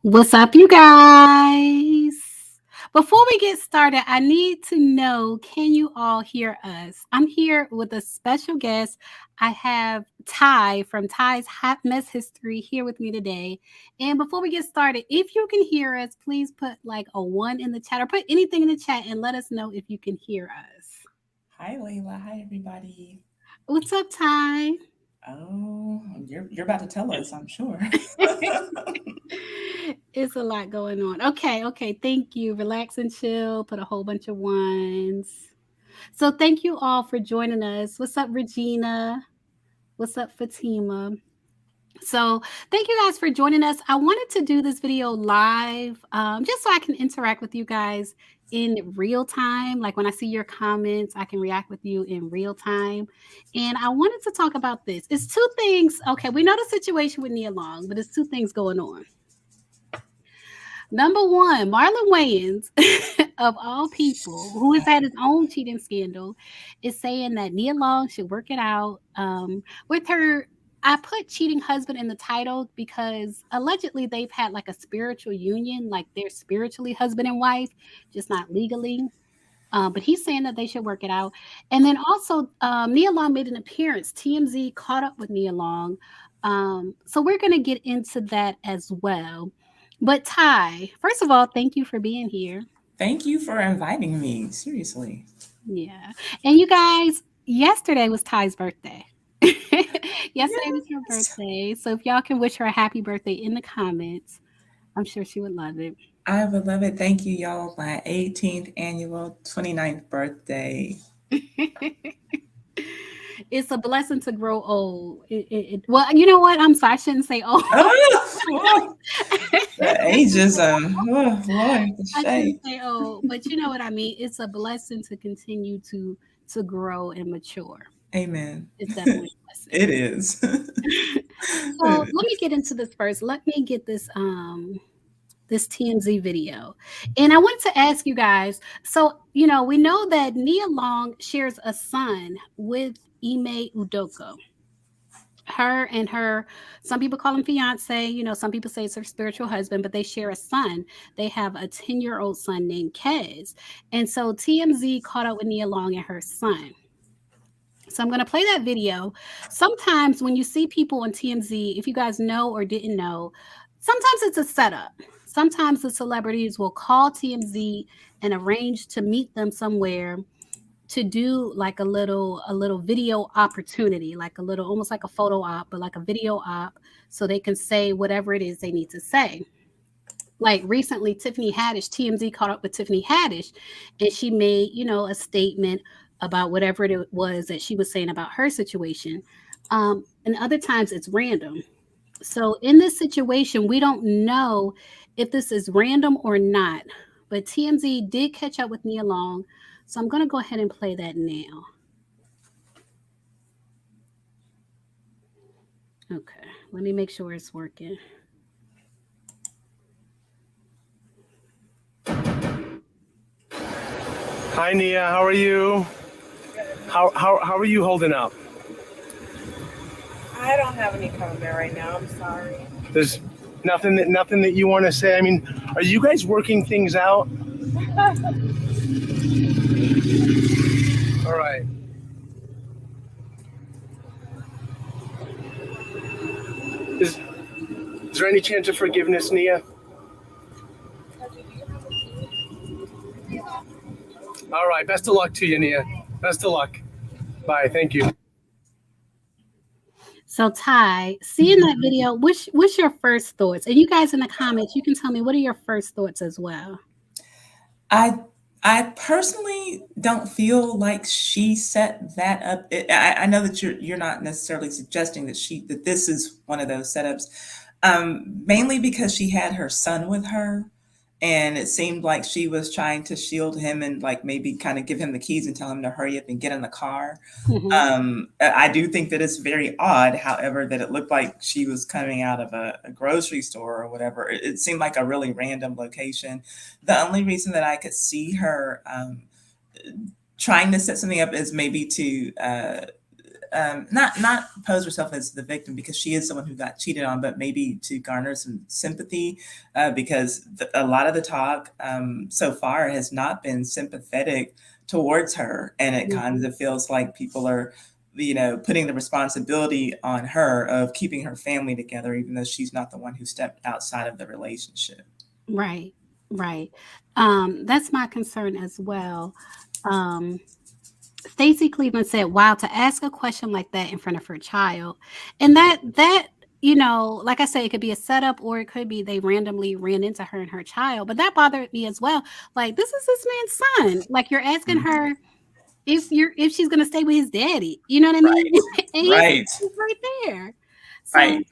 What's up, you guys? Before we get started, I need to know, can you all hear us? I'm here with a special guest. I have Ty from Ty's Hot Mess History here with me today. And before we get started, if you can hear us, please put like a one in the chat or put anything in the chat and let us know if you can hear us. Hi, Layla. Hi, everybody. What's up, Ty? Oh, you're about to tell us, I'm sure. It's a lot going on. Okay. Thank you. Relax and chill. Put a whole bunch of ones. So thank you all for joining us. What's up, Regina? What's up, Fatima? So thank you guys for joining us. I wanted to do this video live, just so I can interact with you guys in real time. Like when I see your comments, I can react with you in real time. And I wanted to talk about this. It's two things. Okay, we know the situation with Nia Long, but it's two things going on. Number one, Marlon Wayans, of all people, who has had his own cheating scandal, is saying that Nia Long should work it out with her. I put cheating husband in the title because allegedly they've had like a spiritual union, like they're spiritually husband and wife, just not legally. But he's saying that they should work it out. And then also, Nia Long made an appearance. TMZ caught up with Nia Long. So we're going to get into that as well. But Ty, first of all, thank you for being here. Thank you for inviting me. Seriously. Yeah. And you guys, yesterday was Ty's birthday. Yesterday was her Yes. birthday. So if y'all can wish her a happy birthday in the comments, I'm sure she would love it. I would love it. Thank you, y'all. My 18th annual 29th birthday. It's a blessing to grow old. Well, you know what? I'm sorry. I shouldn't say old. Oh, the ageism. Oh, Lord, the I shouldn't shade. say old, but you know what I mean. It's a blessing to continue to grow and mature. Amen. It's definitely a blessing. It is. So let me get into this first. Let me get this TMZ video. And I wanted to ask you guys, so we know that Nia Long shares a son with Ime Udoka. Her and her, some people call him fiance, some people say it's her spiritual husband, but they share a son. They have a 10-year-old son named Kez. And so TMZ caught up with Nia Long and her son. So I'm going to play that video. Sometimes when you see people on TMZ, if you guys know or didn't know, sometimes it's a setup. Sometimes the celebrities will call TMZ and arrange to meet them somewhere to do like a little video opportunity, like a little, almost like a photo op, but like a video op, so they can say whatever it is they need to say. Like recently, Tiffany Haddish, TMZ caught up with Tiffany Haddish, and she made, a statement about whatever it was that she was saying about her situation. And other times it's random. So in this situation, we don't know if this is random or not, but TMZ did catch up with Nia Long. So I'm going to go ahead and play that now. Okay, let me make sure it's working. Hi Nia, how are you? How are you holding up? I don't have any comment right now. I'm sorry. There's nothing that you want to say. I mean, are you guys working things out? All right. Is there any chance of forgiveness, Nia? All right. Best of luck to you, Nia. Best of luck. Bye. Thank you. So Ty, seeing that video, what's your first thoughts? And you guys in the comments, you can tell me, what are your first thoughts as well? I I personally don't feel like she set that up. I know that you're not necessarily suggesting that this is one of those setups, mainly because she had her son with her, and it seemed like she was trying to shield him and like maybe kind of give him the keys and tell him to hurry up and get in the car. Mhm. I do think that it's very odd, however, that it looked like she was coming out of a grocery store or whatever. It seemed like a really random location. The only reason that I could see her trying to set something up is maybe to not pose herself as the victim, because she is someone who got cheated on, but maybe to garner some sympathy, because a lot of the talk so far has not been sympathetic towards her, and it kind of feels like people are, putting the responsibility on her of keeping her family together, even though she's not the one who stepped outside of the relationship. Right, right. That's my concern as well. Stacey Cleveland said, "Wow, to ask a question like that in front of her child," and that like I said, it could be a setup, or it could be they randomly ran into her and her child. But that bothered me as well. Like, this is this man's son. Like, you're asking her if she's gonna stay with his daddy. You know what I mean? And Right. he's right there. So Right.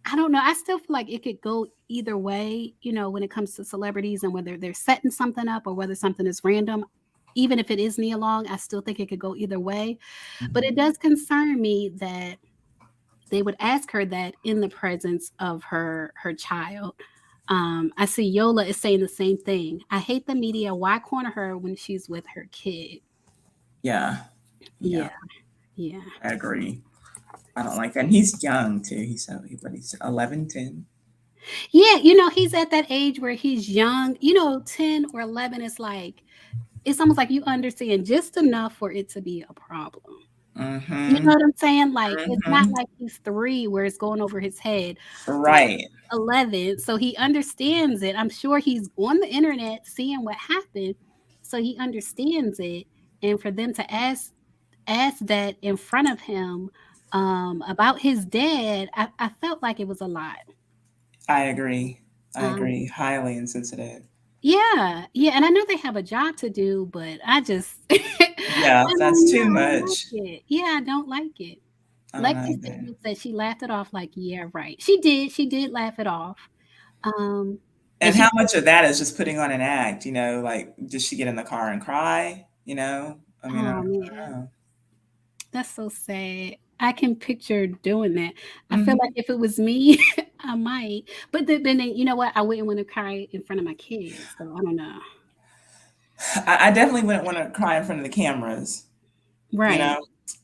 I don't know. I still feel like it could go either way, when it comes to celebrities and whether they're setting something up or whether something is random. Even if it is Nia Long, I still think it could go either way. But it does concern me that they would ask her that in the presence of her child. I see Yola is saying the same thing. I hate the media. Why corner her when she's with her kid? Yeah. Yeah. I agree. I don't like that. And he's young too. He's 11, 10. Yeah, he's at that age where he's young. 10 or 11 is like, it's almost like you understand just enough for it to be a problem. You know what I'm saying? Like, it's not like he's 3 where it's going over his head. Right. 11, so he understands it. I'm sure he's on the internet seeing what happened, so he understands it. And for them to ask that in front of him about his dad, I felt like it was a lot. I agree. Highly insensitive. Yeah, and I know they have a job to do, but I just Yeah, that's too I don't much. like it. Yeah, I don't like it. I don't Lexi either. said she laughed it off like, yeah, right. She did laugh it off. And And she how much of that is just putting on an act? Like, did she get in the car and cry? I mean, I Oh don't man, know. that's so sad. I can picture doing that. I feel like Mhm. if it was me, I might. But then you know what? I wouldn't want to cry in front of my kids. So I don't know. I definitely wouldn't want to cry in front of the cameras. You Right. know,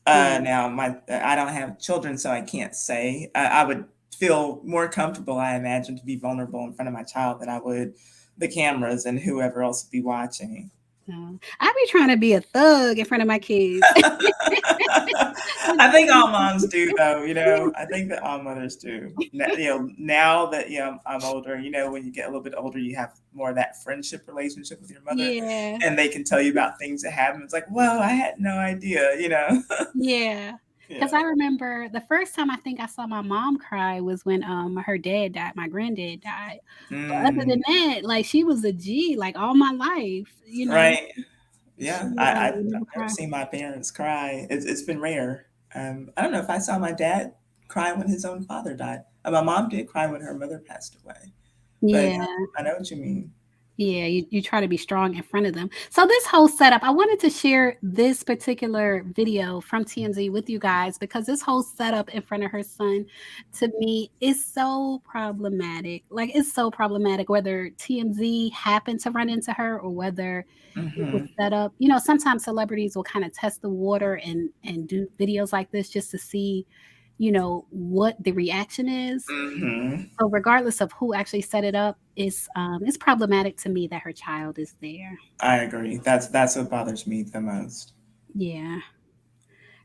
Right. now I don't have children, so I can't say. I would feel more comfortable, I imagine, to be vulnerable in front of my child than I would the cameras and whoever else would be watching. So I be trying to be a thug in front of my kids. I think all moms do, though. I think that all mothers do. Now that I'm older, when you get a little bit older, you have more of that friendship relationship with your mother, Yeah. and they can tell you about things that happen. It's like, whoa, I had no idea. Yeah. Because I remember the first time I think I saw my mom cry was when her dad died, my granddad died. But other than Mm, that, like, she was a G like all my life, right. She Yeah, I've would never never cry. seen my parents cry. It's been rare. I don't know if I saw my dad cry when his own father died. My mom did cry when her mother passed away. But Yeah. I know what you mean. Yeah, you try to be strong in front of them. So this whole setup, I wanted to share this particular video from TMZ with you guys because this whole setup in front of her son, to me, is so problematic. Like, it's so problematic whether TMZ happened to run into her or whether it was Hmm. set up. Sometimes celebrities will kind of test the water and do videos like this just to see, what the reaction is. Hmm. So regardless of who actually set it up, it's problematic to me that her child is there. I agree. That's what bothers me the most. Yeah.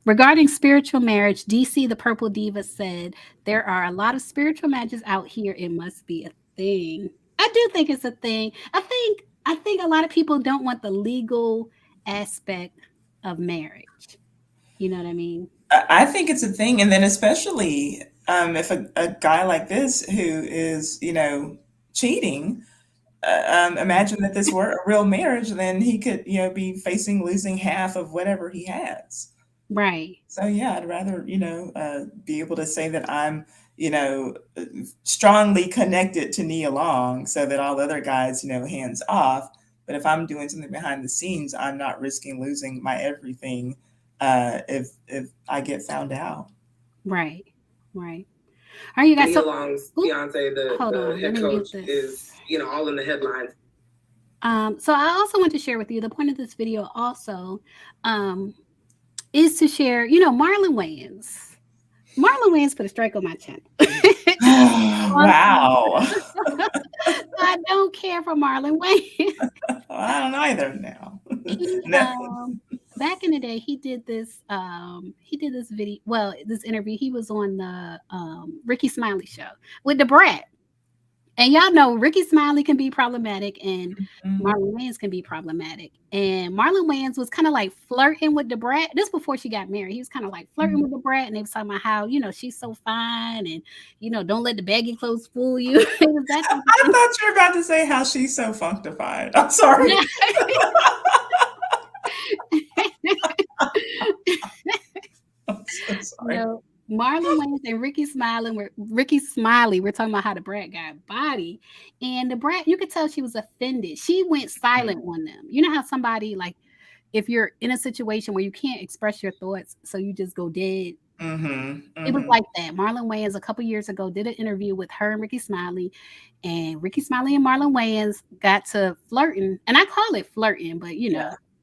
Regarding spiritual marriage, DC the Purple Diva said there are a lot of spiritual matches out here. It must be a thing. I do think it's a thing. I think a lot of people don't want the legal aspect of marriage. You know what I mean? I think it's a thing, and then especially if a guy like this who is cheating. Imagine that this were a real marriage, then he could be facing losing half of whatever he has. Right. So yeah, I'd rather be able to say that I'm you know strongly connected to Nia Long, so that all other guys hands off. But if I'm doing something behind the scenes, I'm not risking losing my everything if I get found out. Right. Right. Are you guys Nia so Long's oop, fiance, hold the on, let head me mute coach, this. is all in the headlines. So I also want to share with you the point of this video also. is to share, Marlon Wayans. Marlon Wayans put a strike on my channel. Wow. I don't care for Marlon Wayans. I don't either now. He, No. back in the day, he did this video, this interview. He was on the Ricky Smiley show with the Brat. And y'all know Ricky Smiley can be problematic and Marlon Wayans can be problematic. And Marlon Wayans was kind of like flirting with the Brat. This before she got married. He was kind of like flirting with the Brat, and they was talking about how, she's so fine and, don't let the baggy clothes fool you. It was that type of I thing. thought you were about to say how she's so functified. I'm sorry. Yeah. I'm so sorry. Marlon Wayans and Ricky Smiley were talking about how the Brat got body, and the Brat, you could tell she was offended. She went silent on them. You know how somebody, like, if you're in a situation where you can't express your thoughts, so you just go dead. It was like that. Marlon Wayans a couple years ago did an interview with her and Ricky Smiley, and Ricky Smiley and Marlon Wayans got to flirting, and I call it flirting, but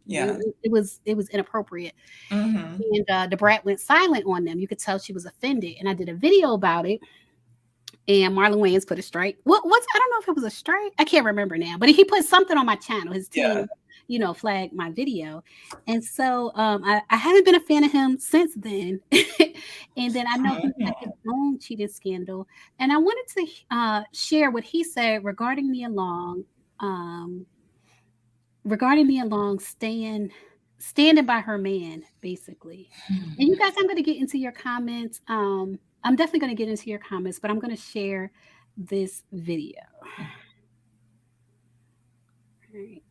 Yeah. It was inappropriate. And the Brat went silent on them. You could tell she was offended. And I did a video about it. And Marlon Wayans put a strike. I don't know if it was a strike. I can't remember now. But he put something on my channel. His team, flagged my video. And so I haven't been a fan of him since then. And then I know he had his own cheating scandal. And I wanted to share what he said regarding Nia Long. Regarding Nia Long standing by her man, basically. And you guys, I'm going to get into your comments. I'm definitely going to get into your comments, but I'm going to share this video. All right.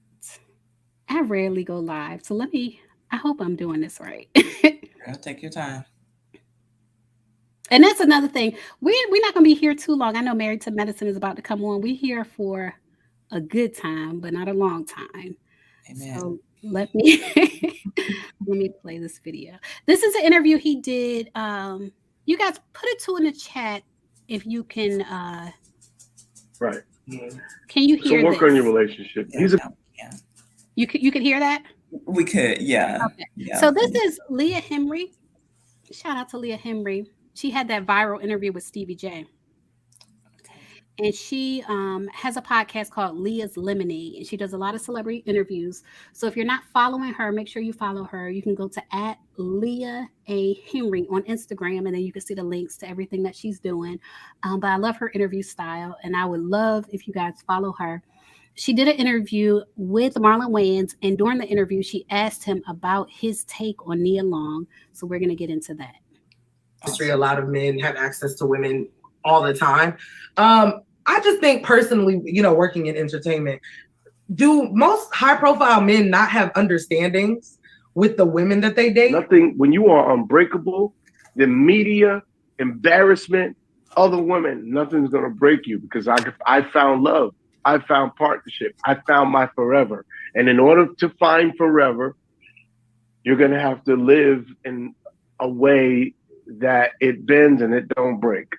I rarely go live, so I hope I'm doing this right. Girl, take your time. And that's another thing. We're not going to be here too long. I know Married to Medicine is about to come on. We're here for a good time, but not a long time. Amen. So let me play this video. This is an interview he did. You guys put it in the chat if you can. Right. Can you hear? So work on your relationship. Yeah. You could hear that. We could. Yeah. Okay. Yeah. So this is Leah Henry. Shout out to Leah Henry. She had that viral interview with Stevie J. And she has a podcast called Leah's Lemonade, and she does a lot of celebrity interviews. So if you're not following her, make sure you follow her. You can go to @LeahAHenry on Instagram, and then you can see the links to everything that she's doing. But I love her interview style, and I would love if you guys follow her. She did an interview with Marlon Wayans, and during the interview, she asked him about his take on Nia Long. So we're going to get into that. A lot of men have access to women all the time. I just think personally, working in entertainment, do most high-profile men not have understandings with the women that they date? Nothing. When you are unbreakable, the media, embarrassment, other women, nothing's gonna break you, because I found love, I found partnership, I found my forever. And in order to find forever, you're gonna have to live in a way that it bends and it don't break.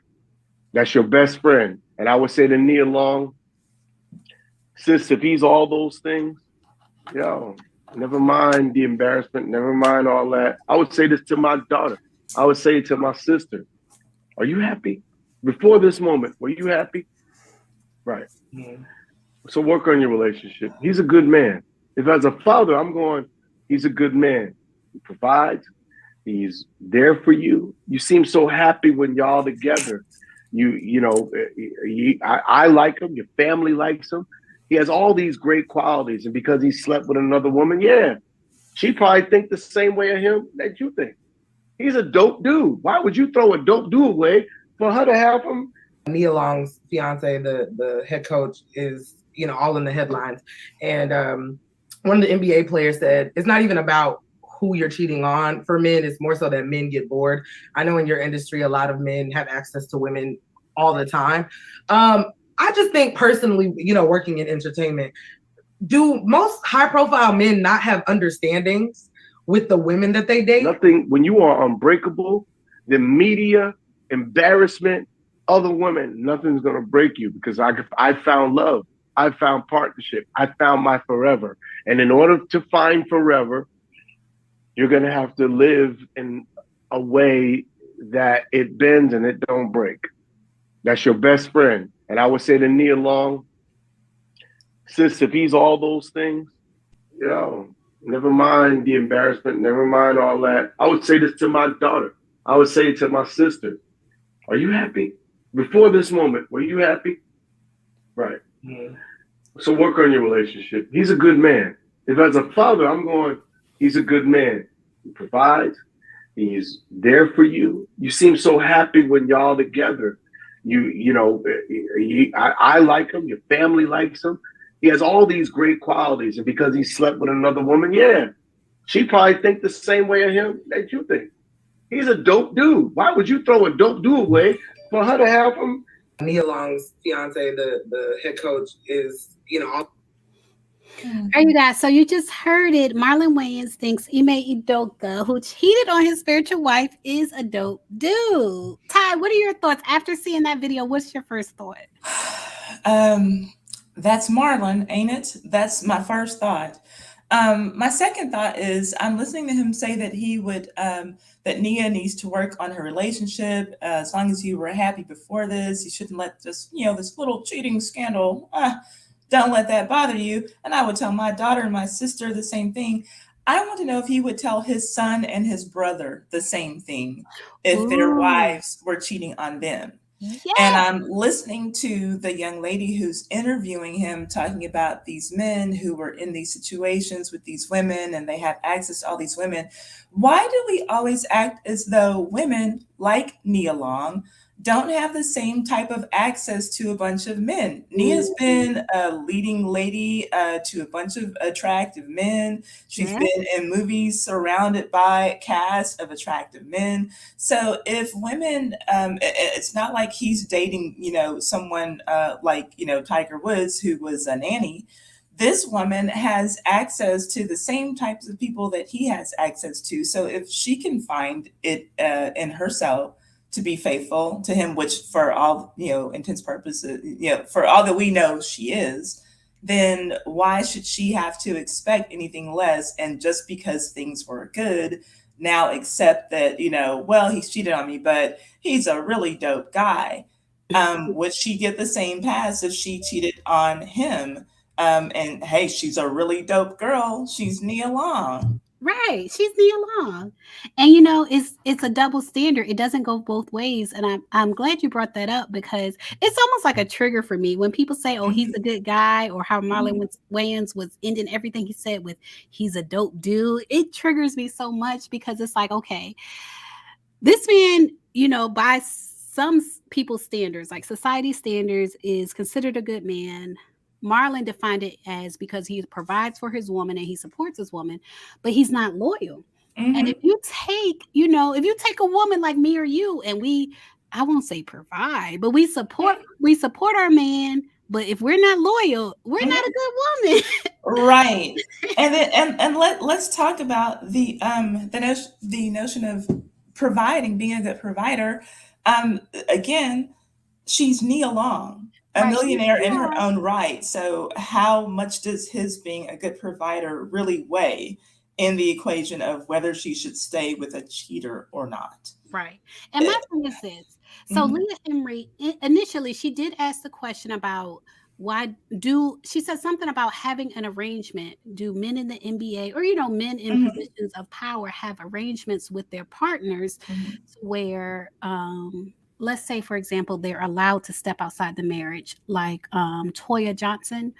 That's your best friend. And I would say to Nia Long, sis, if he's all those things, never mind the embarrassment, never mind all that. I would say this to my daughter. I would say to my sister, are you happy? Before this moment, were you happy? Right. So work on your relationship. He's a good man. If as a father, he's a good man. He provides. He's there for you. You seem so happy when y'all together. I like him. Your family likes him. He has all these great qualities, and because he slept with another woman, she probably think the same way of him that you think. He's a dope dude. Why would you throw a dope dude away for her to have him? Nia Long's fiance, the head coach, is all in the headlines, and one of the NBA players said it's not even about who you're cheating on. For men, it's more so that men get bored. I know in your industry, a lot of men have access to women all the time. I just think personally, working in entertainment, do most high-profile men not have understandings with the women that they date? Nothing. When you are unbreakable, the media, embarrassment, other women, nothing's gonna break you, because I found love, I found partnership, I found my forever. And in order to find forever, you're going to have to live in a way that it bends and it don't break. That's your best friend. And I would say to Nia Long, sis, if he's all those things, never mind the embarrassment, never mind all that. I would say this to my daughter. I would say to my sister, are you happy? Before this moment, were you happy? Right. Mm-hmm. So work on your relationship. He's a good man. If as a father, I'm going, he's a good man. He provides. He's there for you. You seem so happy when y'all together. I like him. Your family likes him. He has all these great qualities, and because he slept with another woman, she probably think the same way of him that you think. He's a dope dude. Why would you throw a dope dude away for her to have him? Nia Long's fiance, the head coach, is all right, you guys. So you just heard it. Marlon Wayans thinks Ime Udoka, who cheated on his spiritual wife, is a dope dude. Ty, what are your thoughts after seeing that video? What's your first thought? That's Marlon, ain't it? That's my first thought. My second thought is I'm listening to him say that he would that Nia needs to work on her relationship. As long as you were happy before this, you shouldn't let this little cheating scandal. Don't let that bother you. And I would tell my daughter and my sister the same thing. I want to know if he would tell his son and his brother the same thing if their wives were cheating on them. Yes. And I'm listening to the young lady who's interviewing him talking about these men who were in these situations with these women and they have access to all these women. Why do we always act as though women like Nia Long don't have the same type of access to a bunch of men? Nia's been a leading lady to a bunch of attractive men. She's been in movies surrounded by a cast of attractive men. So if women, it's not like he's dating, someone like, Tiger Woods, who was a nanny. This woman has access to the same types of people that he has access to. So if she can find it in herself to be faithful to him, which for all, intents purposes, for all that we know she is, then why should she have to expect anything less? And just because things were good, now accept that, he's cheated on me, but he's a really dope guy. Would she get the same pass if she cheated on him? And hey, she's a really dope girl. She's Nia Long. Right. She's Nia Long. And it's a double standard. It doesn't go both ways. And I'm glad you brought that up because it's almost like a trigger for me when people say, oh, he's a good guy, or how Marlon Wayans was ending everything he said with he's a dope dude. It triggers me so much because it's like, okay, this man, by some people's standards, like society standards, is considered a good man. Marlon defined it as because he provides for his woman and he supports his woman, but he's not loyal. And if you take, a woman like me or you, and I won't say provide, but we support our man. But if we're not loyal, we're not a good woman. Right. And then, and let's talk about the notion of providing, being a good provider. Again, she's Nia Long. A millionaire in her own right. So how much does his being a good provider really weigh in the equation of whether she should stay with a cheater or not? Right. And my thing is this. So Leah Emery, initially, she did ask the question about she said something about having an arrangement. Do men in the NBA or, men in positions of power have arrangements with their partners where, let's say, for example, they're allowed to step outside the marriage, like Toya Johnson,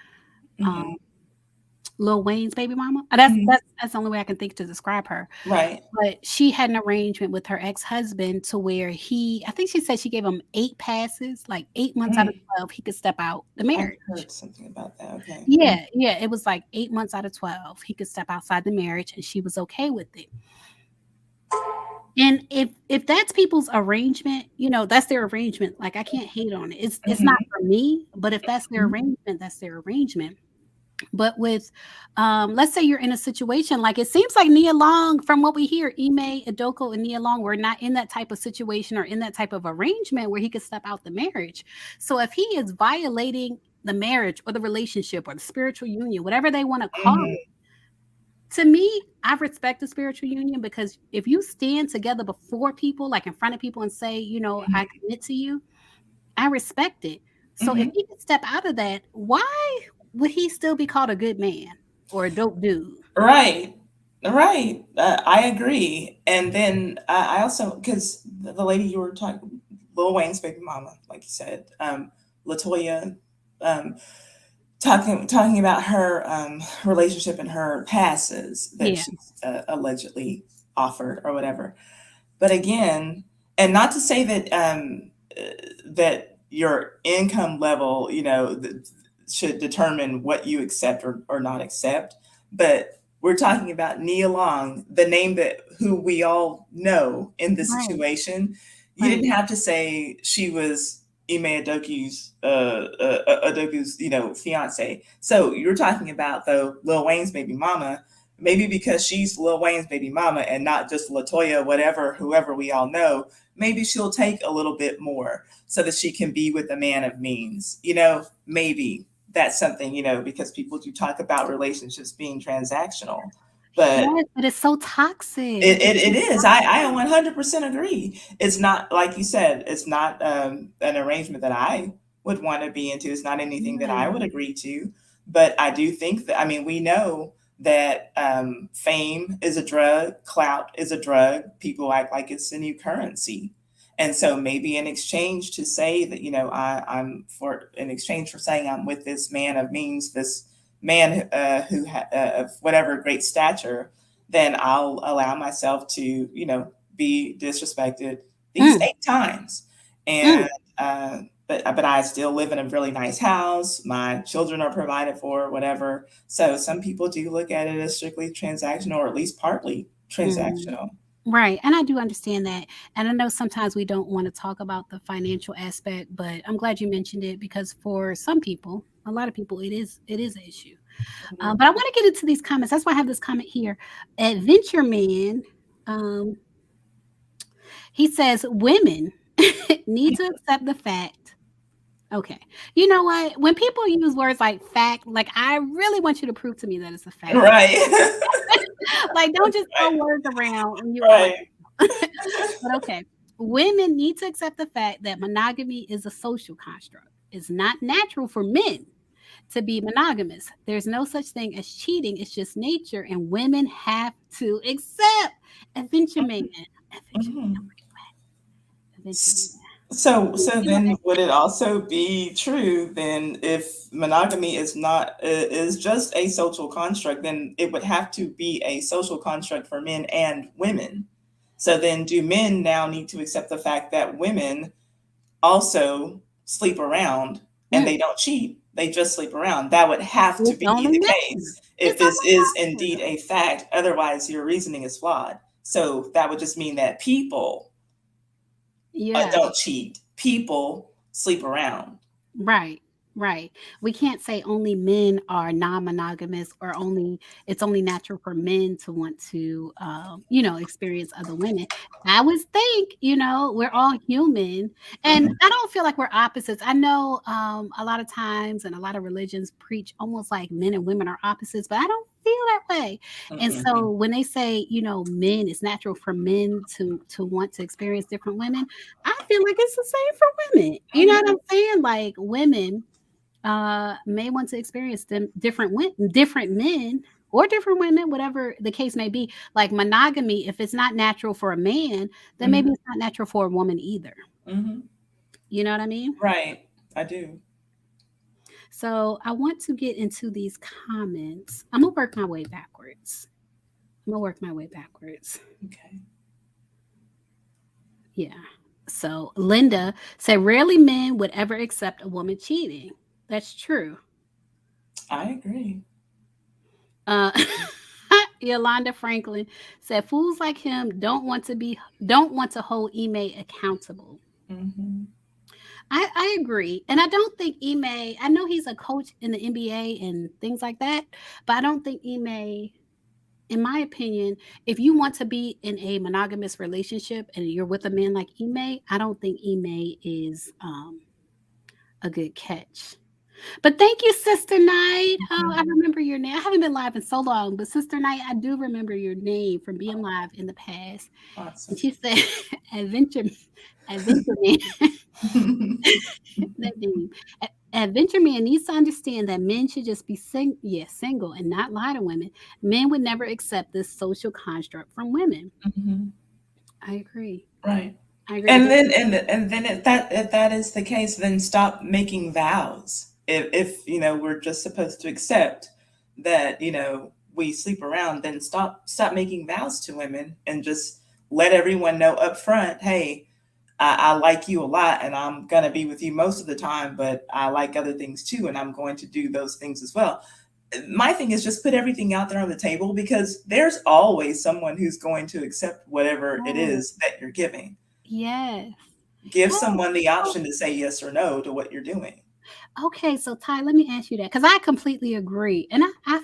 Lil Wayne's baby mama. That's the only way I can think to describe her. Right. But she had an arrangement with her ex-husband to where I think she said she gave him 8 passes, like 8 months out of 12, he could step out the marriage. I heard something about that. Okay. Yeah. It was like 8 months out of 12, he could step outside the marriage, and she was okay with it. And if that's people's arrangement, that's their arrangement. Like, I can't hate on it. It's not for me, but if that's their arrangement, that's their arrangement. But with, let's say you're in a situation, like it seems like Nia Long, from what we hear, Ime Udoka and Nia Long were not in that type of situation or in that type of arrangement where he could step out the marriage. So if he is violating the marriage or the relationship or the spiritual union, whatever they want to call it, to me, I respect the spiritual union because if you stand together before people, like in front of people, and say, I commit to you, I respect it. So if Mhm. he could step out of that, why would he still be called a good man or a dope dude? Right. Right. I agree. And then I also, because the lady you were talking, Lil Wayne's baby mama, like you said, Latoya, um, talking about her relationship and her passes that Yeah, she's allegedly offered or whatever. But again, and not to say that that your income level, should determine what you accept or not accept, but we're talking about Nia Long, the name that who we all know in this right, situation. You right. didn't have to say she was Ime Udoka's fiance. So you're talking about though Lil Wayne's baby mama. Maybe because she's Lil Wayne's baby mama and not just Latoya, whatever, whoever we all know, maybe she'll take a little bit more so that she can be with a man of means. Maybe that's something, because people do talk about relationships being transactional. But Yes, but it's so toxic. it is. I 100% agree. It's not, like you said, it's not an arrangement that I would want to be into. It's not anything that I Yeah. would agree to. But I do think that, I mean, we know that fame is a drug, clout is a drug. People act like it's the new currency. And so maybe in exchange to say that, I'm in exchange for saying I'm with this man of means, this man of whatever great stature, then I'll allow myself to, be disrespected these Mm, 8 times. mm, And but I still live in a really nice house. My children are provided for, whatever. So some people do look at it as strictly transactional, or at least partly mm. transactional. Right. And I do understand that. And I know sometimes we don't want to talk about the financial aspect, but I'm glad you mentioned it because for some people, a lot of people, it is an issue. But I want to get into these comments. That's why I have this comment here. Adventure Man, um, he says women need to accept the fact. Okay. You know what? When people use words like fact, like I really want you to prove to me that it's a fact. Right. Like don't just throw words around and you are like, Right. but okay. Women need to accept the fact that monogamy is a social construct. It's not natural for men to be monogamous. There's no such thing as cheating. It's just nature, and women have to accept. Adventure man. Adventure man. Mhm. Adventure man. So You know, then would it also be true then if monogamy is just a social construct, then it would have to be a social construct for men and women. So then do men now need to accept the fact that women also sleep around and mm, they don't cheat, they just sleep around? That would have to it's be only the natural. case if It's this only is natural. indeed a fact. Otherwise, your reasoning is flawed. So that would just mean that people Yeah. don't cheat. People sleep around. Right, right. We can't say only men are non-monogamous or only it's only natural for men to want to, experience other women. I would think, we're all human, and Mhm, I don't feel like we're opposites. I know a lot of times and a lot of religions preach almost like men and women are opposites, but I don't feel that way. And so mhm, when they say, men, it's natural for men to want to experience different women. I feel like it's the same for women. You know what mhm, I'm saying? Like women may want to experience them different men or different women, whatever the case may be. Like monogamy, if it's not natural for a man, then maybe mhm, it's not natural for a woman either. mhm. You know what I mean? Right, I do. So I want to get into these comments. I'm gonna work my way backwards. I'm gonna work my way backwards. Okay. Yeah. So Linda said, rarely men would ever accept a woman cheating. That's true. I agree. Uh, Yolanda Franklin said, "Fools like him don't want to hold Ime accountable." Mhm, I agree, and I don't think Ime. I know he's a coach in the NBA and things like that, but I don't think Ime. In my opinion, if you want to be in a monogamous relationship and you're with a man like Ime, I don't think Ime is a good catch. But thank you, Sister Night. Oh, I remember your name. I haven't been live in so long, but Sister Night, I do remember your name from being live in the past. Awesome. And she said, "Adventure, adventure man." That name. Adventure man needs to understand that men should just be single and not lie to women. Men would never accept this social construct from women. Mhm. I agree. Right. I agree. And then if that is the case, then stop making vows. If we're just supposed to accept that we sleep around, then stop making vows to women and just let everyone know up front, hey, I like you a lot and I'm gonna be with you most of the time, but I like other things too, and I'm going to do those things as well. My thing is just put everything out there on the table because there's always someone who's going to accept whatever it is that you're giving. Yes. Give Oh, someone the option to say yes or no to what you're doing. okay, so Ty, let me ask you that because I completely agree, and I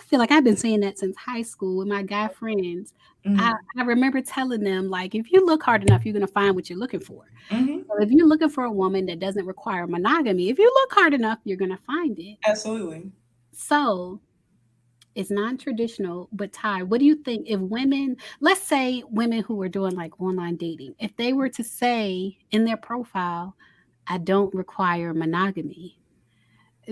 feel like I've been saying that since high school with my guy friends. I, Mhm. I remember telling them like, if you look hard enough, you're gonna find what you're looking for. Mhm. So if you're looking for a woman that doesn't require monogamy, if you look hard enough, you're gonna find it. Absolutely. So it's non-traditional, but Ty, what do you think if women, let's say women who are doing like online dating, if they were to say in their profile, I don't require monogamy,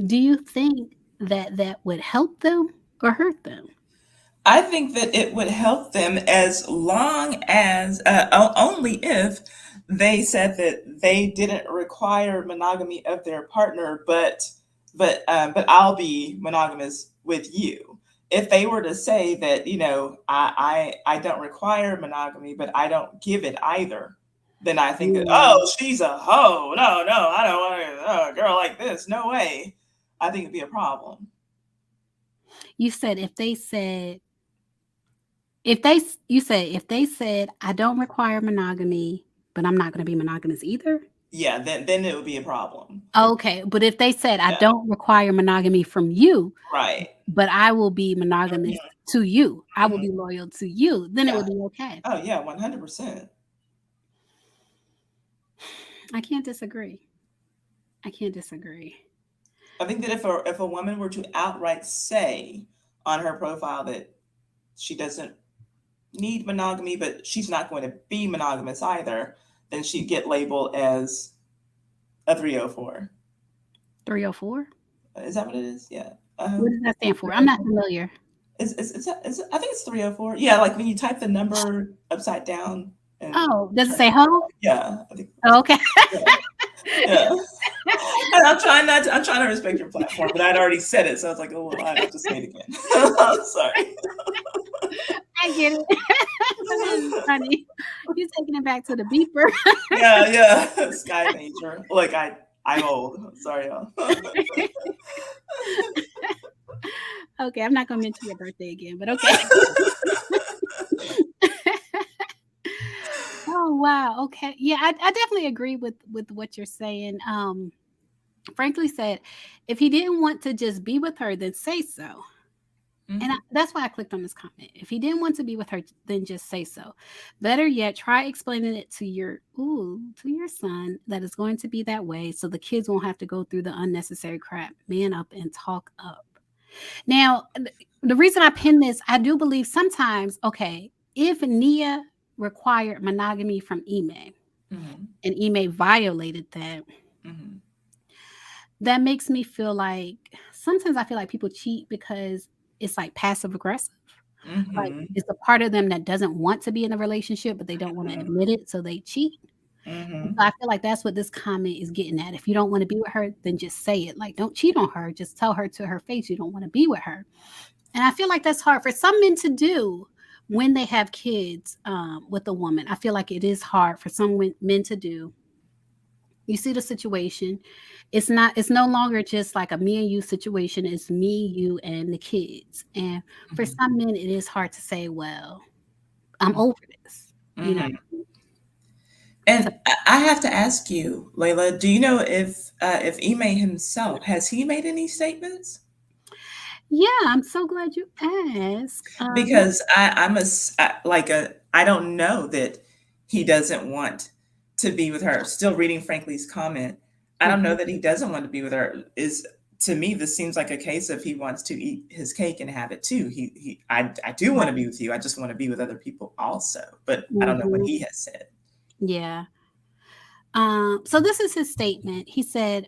do you think that that would help them or hurt them? I think that it would help them as long as only if they said that they didn't require monogamy of their partner, but I'll be monogamous with you. If they were to say that I don't require monogamy, but I don't give it either, then I think that, Mm. oh, she's a hoe. No, I don't want a girl like this. No way. I think it'd be a problem. You said if they said I don't require monogamy, but I'm not going to be monogamous either. Yeah, then it would be a problem. Okay, but if they said I Yeah, don't require monogamy from you, right. but I will be monogamous Mhm, to you, I will mhm. be loyal to you, then it Yeah. would be okay. Oh yeah, 100%. I can't disagree. I can't disagree. I think that if a woman were to outright say on her profile that she doesn't need monogamy, but she's not going to be monogamous either, then she'd get labeled as a 304. 304? Is that what it is? Yeah. What does that stand for? I'm not familiar. I think it's 304. Yeah, like when you type the number upside down and Oh, does it turn say ho? yeah, I think Oh, okay. yeah. Yeah. And I'm trying to respect your platform, but I'd already said it, so I was like, oh well, I have to say it again. I'm sorry. I get it. That is funny. You're taking it back to the beeper. Yeah. Sky Major. Look, I'm old. Sorry, y'all. Okay, I'm not gonna mention your birthday again, but okay. Oh wow. Okay. Yeah, I definitely agree with what you're saying. Frankly said, if he didn't want to just be with her, then say so. And Mhm. that's why I clicked on this comment. If he didn't want to be with her, then just say so. Better yet, try explaining it to your son that it's going to be that way, so the kids won't have to go through the unnecessary crap. Man up and talk up. Now, the reason I pin this, I do believe sometimes, okay, if Nia required monogamy from Ime Mhm. and Ime violated that, Mhm. that makes me feel like sometimes I feel like people cheat because it's like passive aggressive. Like Mhm. it's a part of them that doesn't want to be in a relationship, but they don't want to Mhm. admit it, so they cheat. And Mhm. so I feel like that's what this comment is getting at. If you don't want to be with her, then just say it. Like, don't cheat on her. Just tell her to her face you don't want to be with her. And I feel like that's hard for some men to do when they have kids with a woman. I feel like it is hard for some men to do. You see the situation. It's no longer just like a me and you situation. It's me, you, and the kids. And for Mhm. some men, it is hard to say, well, I'm Mhm. over this, you know. Mhm. So And I have to ask you, Layla, do you know if Ime himself has he made any statements? yeah, I'm so glad you asked. Because I don't know that he doesn't want to be with her. Still reading Frankly's comment, I don't know Mhm. that he doesn't want to be with her. Is to me, this seems like a case of he wants to eat his cake and have it too. I do want to be with you. I just want to be with other people also. But I don't know what he has said. Yeah. So this is his statement. He said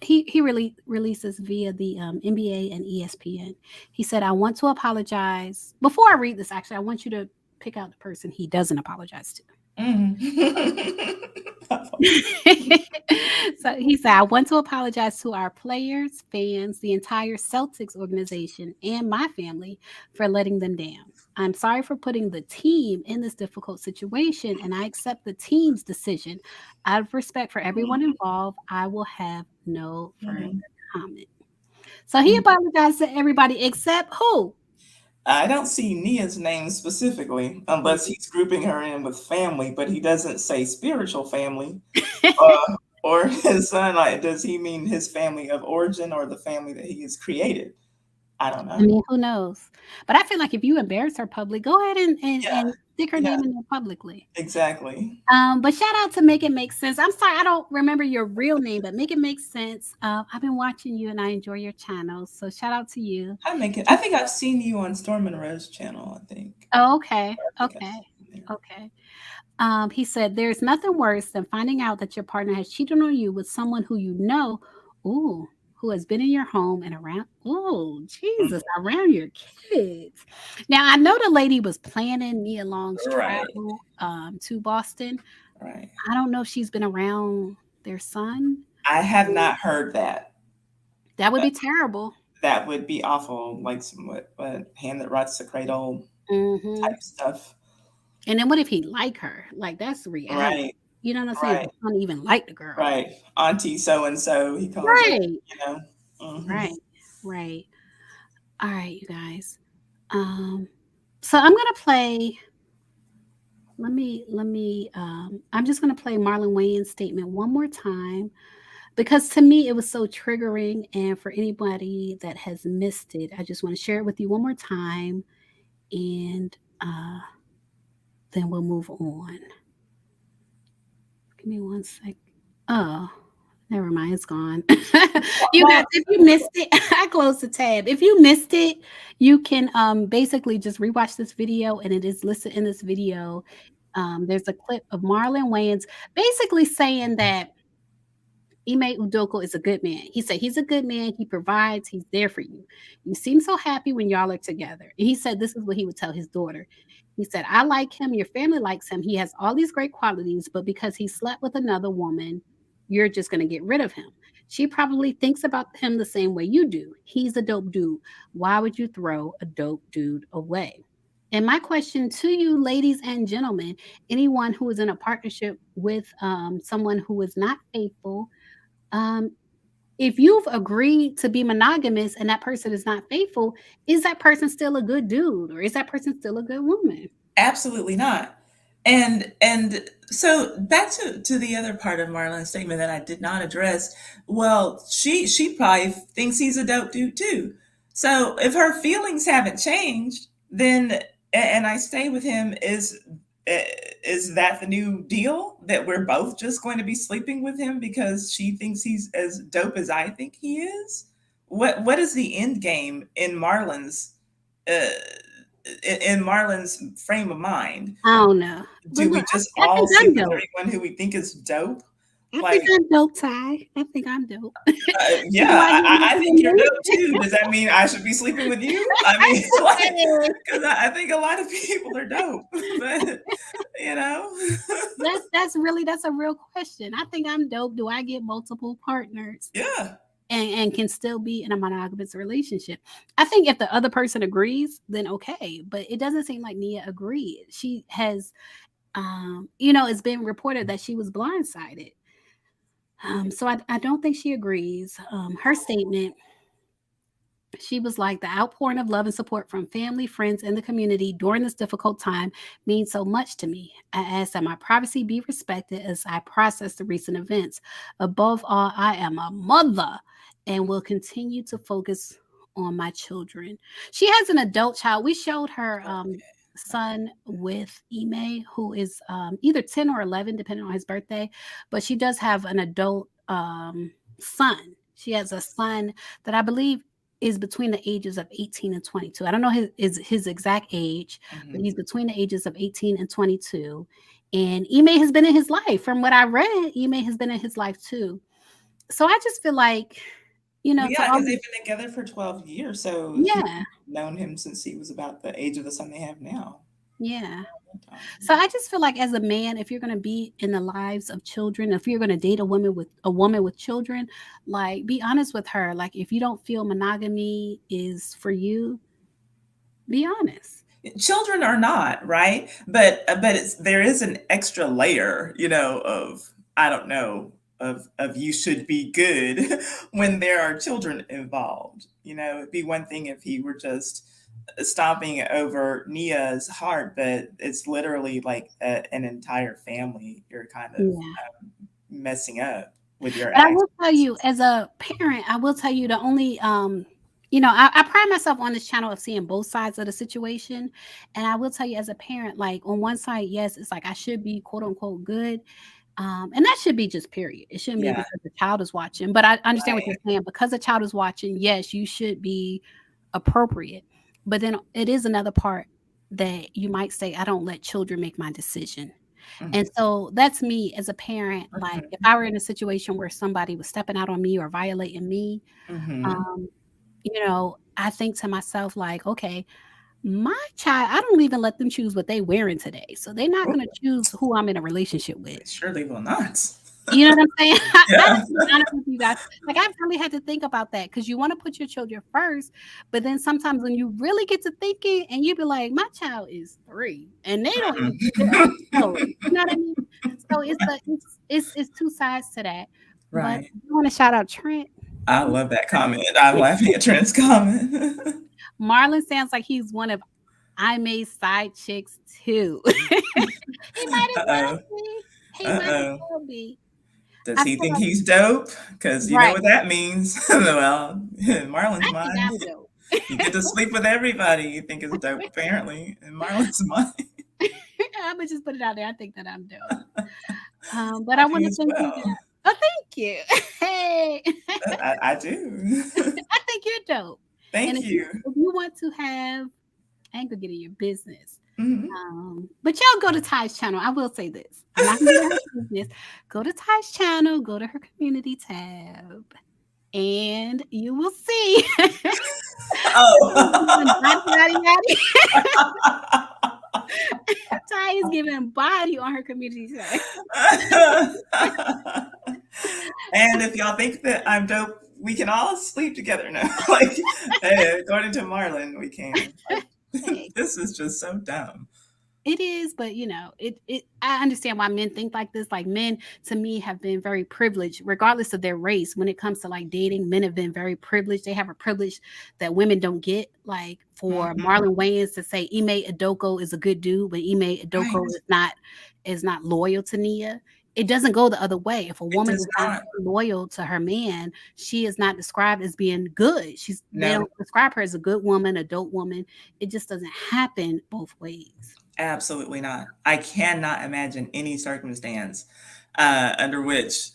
he really releases via the NBA and ESPN. He said, "I want to apologize." Before I read this, actually, I want you to pick out the person he doesn't apologize to. So he said, "I want to apologize to our players, fans, the entire Celtics organization, and my family for letting them down. I'm sorry for putting the team in this difficult situation, and I accept the team's decision. Out of respect for everyone involved, I will have no further comment." So he apologized to everybody except who? I don't see Nia's name specifically, unless he's grouping her in with family, but he doesn't say spiritual family or his son. Like, does he mean his family of origin or the family that he has created? I don't know. I mean, who knows? But I feel like if you embarrass her publicly, go ahead and stick her name in there publicly. Exactly. But shout out to Make It Make Sense. I'm sorry, I don't remember your real name, but Make It Make Sense. I've been watching you and I enjoy your channel. So shout out to you. I think I've seen you on Storm and Rose channel, I think. Oh, okay. Okay. He said, "There's nothing worse than finding out that your partner has cheated on you with someone who you know, who has been in your home and around, Jesus, around your kids." Now, I know the lady was planning Nia Long's travel to Boston. Right. I don't know if she's been around their son. I have not heard that. That would be terrible. That would be awful, like some what hand that rots the cradle type stuff. And then what if he like her? Like, that's reality. Right. You know what I'm saying? Right. I don't even like the girl. Right. Auntie so and so, he calls her, you know. Right. All right, you guys. So I'm gonna play. Let me. I'm just gonna play Marlon Wayans' statement one more time because to me it was so triggering, and for anybody that has missed it, I just want to share it with you one more time, and then we'll move on. Give me 1 sec. Oh, never mind, it's gone. You guys, if you missed it, I closed the tab. If you missed it, you can basically just rewatch this video, and it is listed in this video. There's a clip of Marlon Wayans basically saying that Ime Udoka is a good man. He said he's a good man. He provides. He's there for you. You seem so happy when y'all are together. And he said this is what he would tell his daughter. He said, "I like him. Your family likes him. He has all these great qualities, but because he slept with another woman, you're just going to get rid of him. She probably thinks about him the same way you do. He's a dope dude. Why would you throw a dope dude away?" And my question to you, ladies and gentlemen, anyone who is in a partnership with someone who is not faithful, if you've agreed to be monogamous and that person is not faithful, is that person still a good dude or is that person still a good woman? Absolutely not. And so back to the other part of Marlon's statement that I did not address. Well, she probably thinks he's a dope dude too. So if her feelings haven't changed, then and I stay with him, is that the new deal, that we're both just going to be sleeping with him because she thinks he's as dope as I think he is? What is the end game in Marlon's frame of mind? I don't know. Do we just all sleep with everyone who we think is dope? I think I'm dope, Ty. I think I'm dope. Yeah, I think you're dope too. Does that mean I should be sleeping with you? I mean, because I think a lot of people are dope, but you know, that's a real question. I think I'm dope. Do I get multiple partners? Yeah. And can still be in a monogamous relationship. I think if the other person agrees, then okay. But it doesn't seem like Nia agreed. She has, it's been reported that she was blindsided. So I don't think she agrees. Her statement, she was like, "The outpouring of love and support from family, friends, and the community during this difficult time means so much to me. I ask that my privacy be respected as I process the recent events. Above all, I am a mother and will continue to focus on my children." She has an adult child. We showed her son with Ime, who is either 10 or 11, depending on his birthday. But she does have an adult son. She has a son that I believe is between the ages of 18 and 22. I don't know his exact age, but he's between the ages of 18 and 22. And Ime has been in his life. From what I read, Ime has been in his life too. So I just feel like, you know, Well, to yeah, all because they've been together for 12 years, so he's yeah, known him since he was about the age of the son they have now. yeah. So I just feel like as a man, if you're going to be in the lives of children, if you're going to date a woman with children, like be honest with her. Like if you don't feel monogamy is for you, be honest. Children are not, right? But there is an extra layer, of I don't know, of you should be good when there are children involved. It'd be one thing if he were just stomping over Nia's heart, but it's literally like an entire family you're kind of Yeah. messing up with your But I actions. will tell you, as a parent, I will tell you the only you know, I pride myself on this channel of seeing both sides of the situation. And I will tell you as a parent, like on one side, yes, it's like I should be quote unquote good. And that should be just period. It shouldn't be Yeah, because the child is watching. But I understand what you're right. saying. Because the child is watching, yes, you should be appropriate. But then it is another part that you might say, I don't let children make my decision. Mhm, And so that's me as a parent. Like mhm, if I were in a situation where somebody was stepping out on me or violating me, mhm. um, you know, I think to myself, like, okay, my child, I don't even let them choose what they wearing today. So they're not Ooh, gonna choose who I'm in a relationship with. they surely will not. You know what I'm saying? I Yeah. have to be honest with you guys. Like I've really had to think about that because you want to put your children first, but then sometimes when you really get to thinking and you be like, my child is 3 and they don't even think their own story. You know what I mean? So it's two sides to that. But Right. I want to shout out Trent. I love that comment. I'm laughing at Trent's comment. Marlon sounds like he's one of Ime's side chicks too. He might as well Uh-oh. be. He might as Uh-oh. well be. Does I he feel think like he's dope? Because you know right. what that means. Well, in Marlon's I think mind, I'm dope. you get to sleep with everybody you think is dope, apparently, in Marlon's mind. I'm gonna just put it out there. I think that I'm dope. But I I do want to as thank you guys. well. Oh, thank you. Hey, I do. I think you're dope. And Thank if you you. if you want to have, I ain't gonna get in your business. Mhm. But y'all go to Ty's channel. I will say this. I'm not gonna get in her business. Go to Ty's channel. Go to her community tab, and you will see. Oh. Ty is giving body on her community tab. And if y'all think that I'm dope, we can all sleep together now. Like, hey, according to Marlon, we can. Like, Hey, this is just so dumb. it is, but you know, it I understand why men think like this. Like men to me have been very privileged, regardless of their race. When it comes to like dating, men have been very privileged. They have a privilege that women don't get. Like for Mhm. Marlon Wayans to say Ime Udoka is a good dude, but Ime Udoka Right. is not loyal to Nia. It doesn't go the other way. If a It woman does is not not. loyal to her man, she is not described as being good. They No, don't describe her as a good woman, a dope woman. It just doesn't happen both ways. absolutely not. I cannot imagine any circumstance under which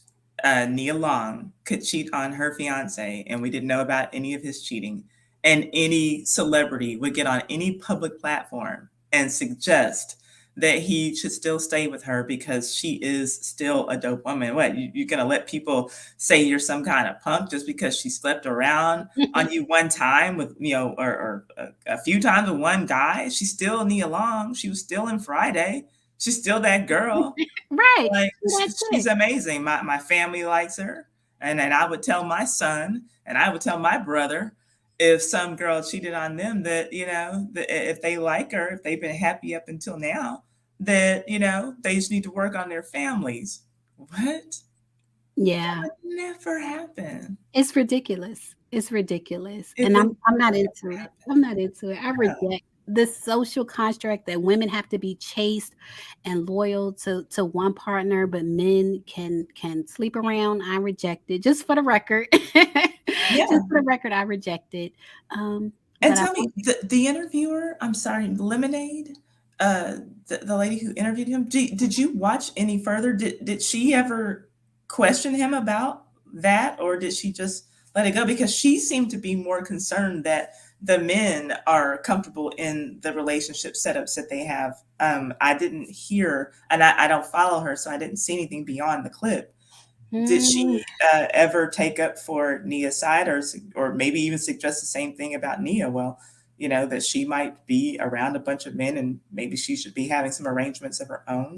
Nia Long could cheat on her fiance and we didn't know about any of his cheating, and any celebrity would get on any public platform and suggest that he should still stay with her because she is still a dope woman. What, you're going to let people say you're some kind of punk just because she slept around on you one time with, or a few times with one guy? She's still Nia Long. She was still in Friday. She's still that girl. Right. Like, That's she's it. amazing. My family likes her. And then I would tell my son and I would tell my brother if some girl cheated on them that, that if they like her, if they've been happy up until now, that, they just need to work on their families. What? That Yeah. would never happen. It's ridiculous. It's ridiculous. It And would I'm not never into it. happen. I'm not into it. I No. reject this social construct that women have to be chaste and loyal to one partner, but men can sleep around. I reject it. Just for the record. Yeah. Just for the record, I reject it. And But I tell me, the interviewer, I'm sorry, Lemonade, the lady who interviewed him, did you watch any further? Did she ever question him about that, or did she just let it go, because she seemed to be more concerned that the men are comfortable in the relationship setups that they have. I didn't hear, and I don't follow her, so I didn't see anything beyond the clip. Did she ever take up for Nia's side, or maybe even suggest the same thing about Nia? Well, that she might be around a bunch of men and maybe she should be having some arrangements of her own.